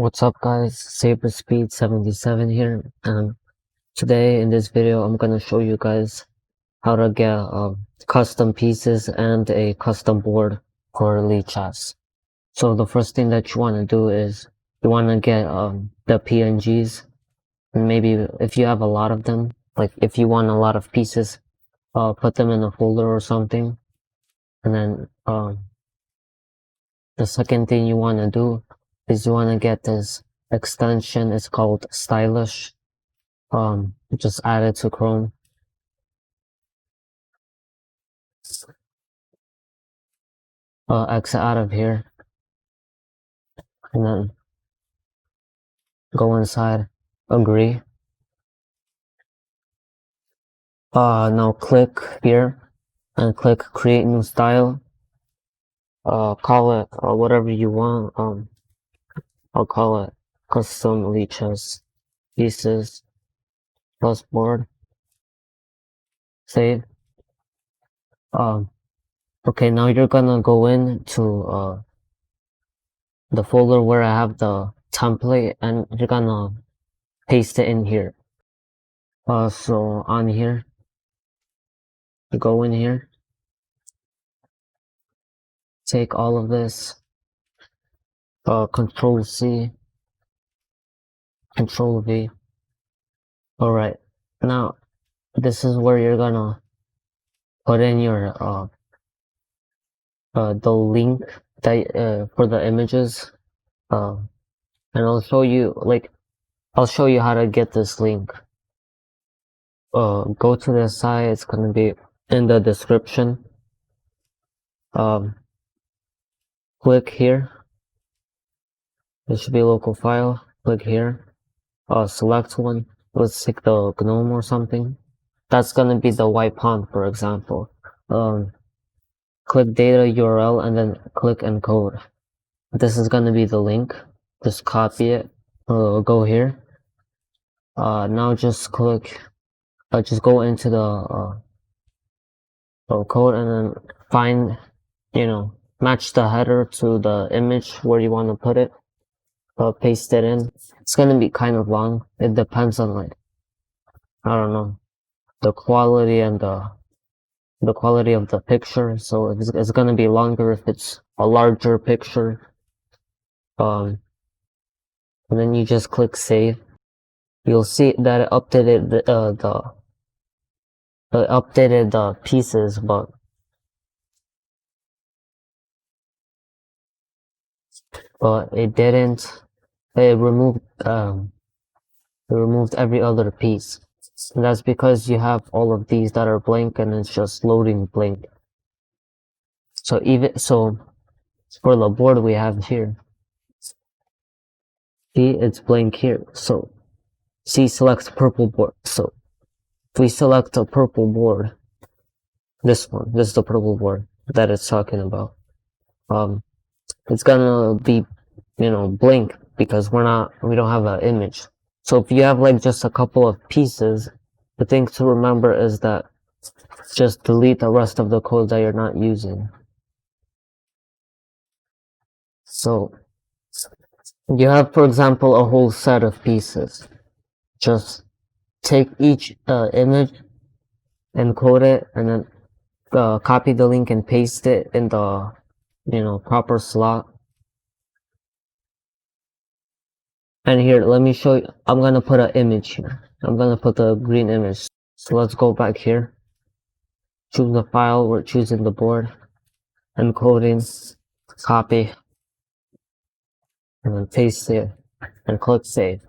What's up guys, SaberSpeed77 here, and today in this video I'm gonna show you guys how to get custom pieces and a custom board for Lichess. So the first thing that you want to do is you want to get the PNGs, and maybe if you have a lot of them, like if you want a lot of pieces, put them in a folder or something. And then the second thing you want to do is you want to get this extension. It's called Stylish. Just add it to Chrome. Exit out of here, and then go inside, agree. Now click here and click create new style. Call it whatever you want. I'll call it custom Lichess pieces plus board. Save. Okay, now you're gonna go into the folder where I have the template, and you're gonna paste it in here. So on here, you go in here, take all of this, Control C, Control V. Alright, now this is where you're gonna put in your the link that for the images, and I'll show you how to get this link. Go to the site, it's gonna be in the description. Click here, it should be a local file. Click here, select one. Let's take the GNOME or something. That's gonna be the white pawn, for example. Click data URL and then click encode. This is gonna be the link. Just copy it. Go here. Now just click. Just go into the code and then find, match the header to the image where you want to put it. Paste it in. It's gonna be kind of long. It depends on I don't know, the quality and the quality of the picture. So it's gonna be longer if it's a larger picture. And then you just click save. You'll see that it updated the pieces, but it didn't. It removed every other piece. And that's because you have all of these that are blank and it's just loading blank. So for the board we have here, see, it's blank here. So see, select purple board. So if we select a purple board, this is the purple board that it's talking about. It's gonna be, blank because we don't have an image. So if you have just a couple of pieces, the thing to remember is that just delete the rest of the code that you're not using. So you have, for example, a whole set of pieces. Just take each image, encode it, and then copy the link and paste it in the proper slot. And here, let me show you. I'm gonna put an image here. I'm gonna put the green image. So let's go back here. Choose the file. We're choosing the board. Encoding. Copy. And then paste it. And click save.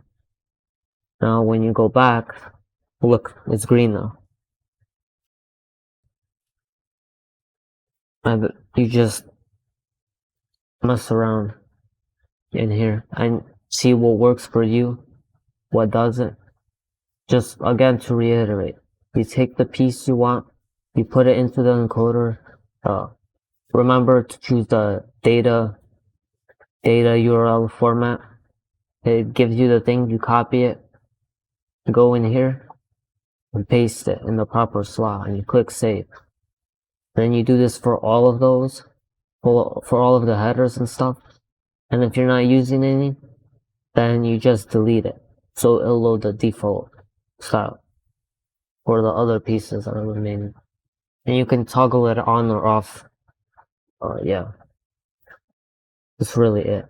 Now when you go back, look, it's green now. And you just mess around in here and see what works for you, what doesn't. Just again, to reiterate, you take the piece you want, you put it into the encoder. Remember to choose the data URL format. It gives you the thing, you copy it, go in here and paste it in the proper slot, and you click save. Then you do this for all of those, for all of the headers and stuff. And if you're not using any, then you just delete it. So it'll load the default style for the other pieces that are remaining. And you can toggle it on or off. Yeah. That's really it.